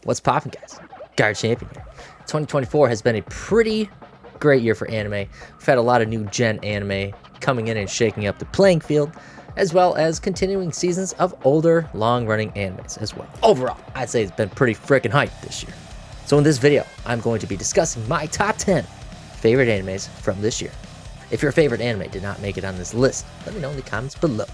What's poppin', guys? Guard Champion here. 2024 has been a pretty great year for anime. We've had a lot of new gen anime coming in and shaking up the playing field, as well as continuing seasons of older, long-running animes as well. Overall, I'd say it's been pretty freaking hype this year. So in this video, I'm going to be discussing my top 10 favorite animes from this year. If your favorite anime did not make it on this list, let me know in the comments below,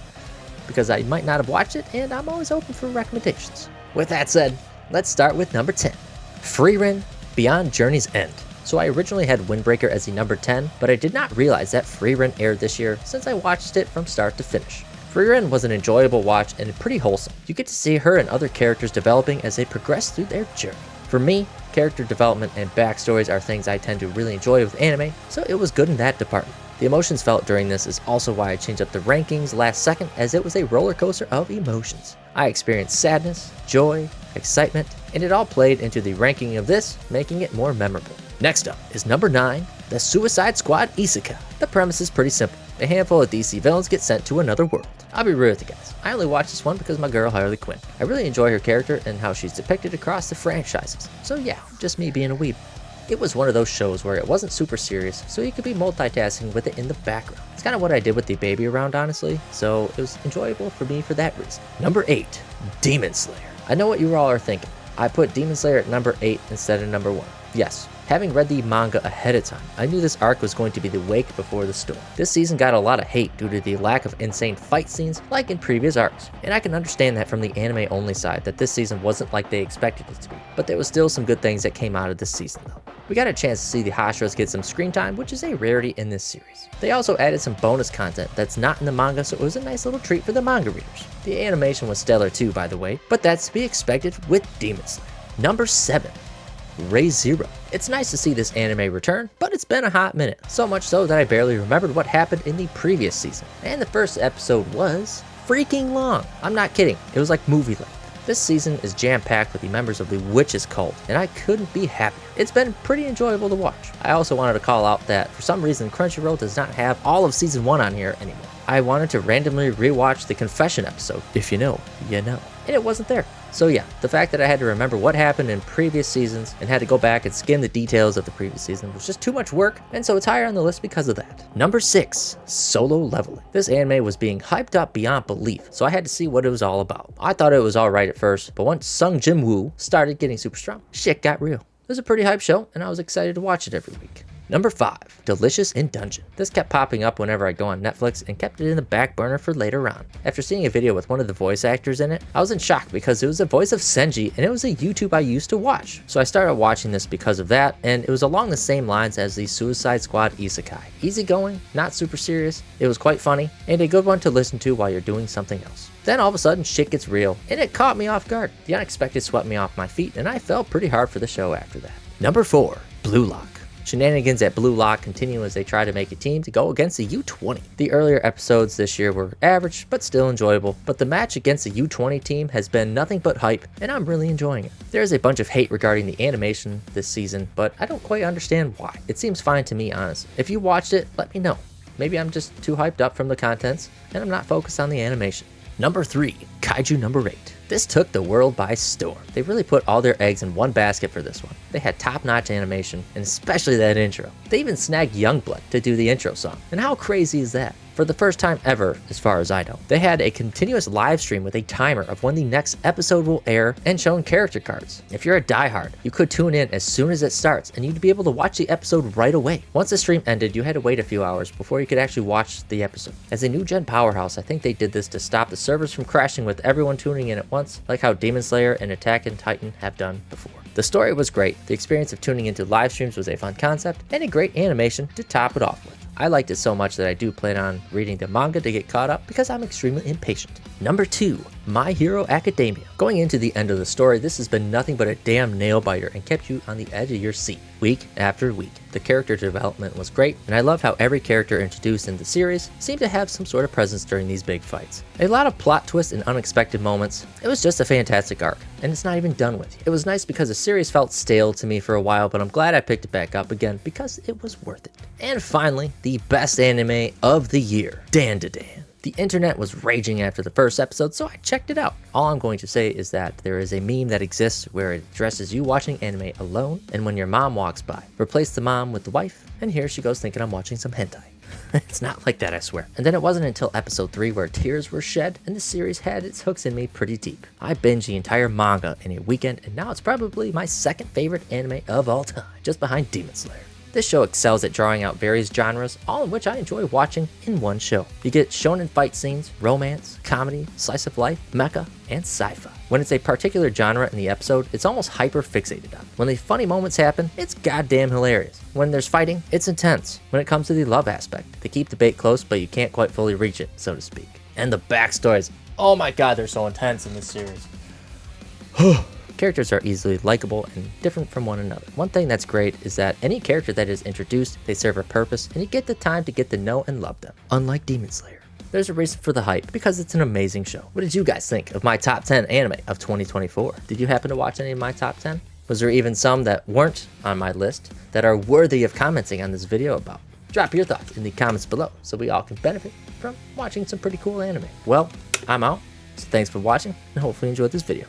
because I might not have watched it, and I'm always open for recommendations. With that said, let's start with number 10, Frieren Beyond Journey's End. So I originally had Windbreaker as the number 10, but I did not realize that Frieren aired this year since I watched it from start to finish. Frieren was an enjoyable watch and pretty wholesome. You get to see her and other characters developing as they progress through their journey. For me, character development and backstories are things I tend to really enjoy with anime, so it was good in that department. The emotions felt during this is also why I changed up the rankings last second, as it was a roller coaster of emotions. I experienced sadness, joy, excitement, and it all played into the ranking of this, making it more memorable. Next up is number 9, the Suicide Squad Isekai. The premise is pretty simple. A handful of DC villains get sent to another world. I'll be real with you guys, I only watched this one because my girl Harley Quinn. I really enjoy her character and how she's depicted across the franchises. So yeah, just me being a weeb. It was one of those shows where it wasn't super serious, so you could be multitasking with it in the background. It's kind of what I did with the baby around, honestly, so it was enjoyable for me for that reason. Number 8, Demon Slayer. I know what you all are thinking. I put Demon Slayer at number 8 instead of number 1. Yes, having read the manga ahead of time, I knew this arc was going to be the wake before the storm. This season got a lot of hate due to the lack of insane fight scenes like in previous arcs, and I can understand that from the anime only side that this season wasn't like they expected it to be, but there was still some good things that came out of this season though. We got a chance to see the Hashras get some screen time, which is a rarity in this series. They also added some bonus content that's not in the manga, so it was a nice little treat for the manga readers. The animation was stellar too, by the way, but that's to be expected with Demon Slayer. Number 7, Re:Zero. It's nice to see this anime return, but it's been a hot minute, so much so that I barely remembered what happened in the previous season. And the first episode was freaking long. I'm not kidding, it was like movie length. This season is jam-packed with the members of the Witches cult, and I couldn't be happier. It's been pretty enjoyable to watch. I also wanted to call out that for some reason Crunchyroll does not have all of season 1 on here anymore. I wanted to randomly rewatch the confession episode, if you know, you know, and it wasn't there. So yeah, the fact that I had to remember what happened in previous seasons and had to go back and skim the details of the previous season was just too much work, and so it's higher on the list because of that. Number 6, Solo Leveling. This anime was being hyped up beyond belief, so I had to see what it was all about. I thought it was alright at first, but once Sung Jin Woo started getting super strong, shit got real. It was a pretty hype show, and I was excited to watch it every week. Number 5, Delicious in Dungeon. This kept popping up whenever I go on Netflix and kept it in the back burner for later on. After seeing a video with one of the voice actors in it, I was in shock because it was the voice of Senji and it was a YouTube I used to watch. So I started watching this because of that, and it was along the same lines as the Suicide Squad Isekai. Easygoing, not super serious, it was quite funny, and a good one to listen to while you're doing something else. Then all of a sudden shit gets real, and it caught me off guard. The unexpected swept me off my feet, and I fell pretty hard for the show after that. Number 4, Blue Lock. Shenanigans at Blue Lock continue as they try to make a team to go against the U20. The earlier episodes this year were average, but still enjoyable, but the match against the U20 team has been nothing but hype, and I'm really enjoying it. There is a bunch of hate regarding the animation this season, but I don't quite understand why. It seems fine to me, honestly. If you watched it, let me know. Maybe I'm just too hyped up from the contents, and I'm not focused on the animation. Number 3, Kaiju number 8. This took the world by storm. They really put all their eggs in one basket for this one. They had top-notch animation, and especially that intro. They even snagged Youngblood to do the intro song. And how crazy is that? For the first time ever, as far as I know, they had a continuous live stream with a timer of when the next episode will air and shown character cards. If you're a diehard, you could tune in as soon as it starts and you'd be able to watch the episode right away. Once the stream ended, you had to wait a few hours before you could actually watch the episode. As a new gen powerhouse, I think they did this to stop the servers from crashing with everyone tuning in at once, like how Demon Slayer and Attack on Titan have done before. The story was great, the experience of tuning into live streams was a fun concept, and a great animation to top it off with. I liked it so much that I do plan on reading the manga to get caught up because I'm extremely impatient. Number 2, My Hero Academia. Going into the end of the story, this has been nothing but a damn nail biter and kept you on the edge of your seat week after week. The character development was great, and I loved how every character introduced in the series seemed to have some sort of presence during these big fights. A lot of plot twists and unexpected moments. It was just a fantastic arc, and it's not even done with yet. It was nice because the series felt stale to me for a while, but I'm glad I picked it back up again because it was worth it. And finally, the best anime of the year, Dan to Dan. The internet was raging after the first episode, so I checked it out. All I'm going to say is that there is a meme that exists where it addresses you watching anime alone, and when your mom walks by, replace the mom with the wife, and here she goes thinking I'm watching some hentai. It's not like that, I swear. And then it wasn't until episode 3 where tears were shed and the series had its hooks in me pretty deep. I binged the entire manga in a weekend, and now it's probably my second favorite anime of all time, just behind Demon Slayer. This show excels at drawing out various genres, all of which I enjoy watching in one show. You get shonen fight scenes, romance, comedy, slice of life, mecha, and sci-fi. When it's a particular genre in the episode, it's almost hyper-fixated on. When the funny moments happen, it's goddamn hilarious. When there's fighting, it's intense. When it comes to the love aspect, they keep the bait close, but you can't quite fully reach it, so to speak. And the backstories, oh my god, they're so intense in this series. Characters are easily likable and different from one another. One thing that's great is that any character that is introduced, they serve a purpose, and you get the time to get to know and love them. Unlike Demon Slayer. There's a reason for the hype, because it's an amazing show. What did you guys think of my top 10 anime of 2024? Did you happen to watch any of my top 10? Was there even some that weren't on my list that are worthy of commenting on this video about? Drop your thoughts in the comments below so we all can benefit from watching some pretty cool anime. Well, I'm out, so thanks for watching, and hopefully you enjoyed this video.